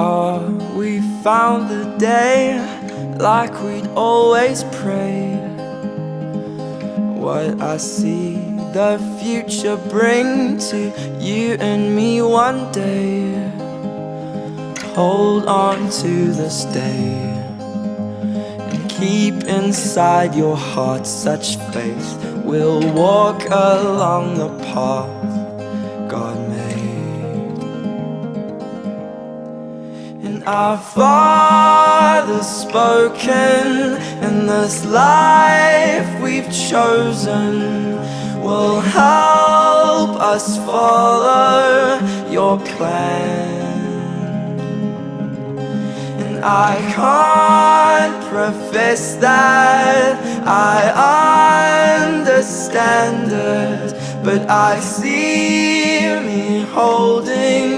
Oh, we found the day like we'd always prayed. What I see the future bring to you and me one day. Hold on to this day and keep inside your heart such faith. We'll walk along the path God made. And our Father's spoken, and this life we've chosen will help us follow your plan. And I can't profess that I understand it, but I see me holding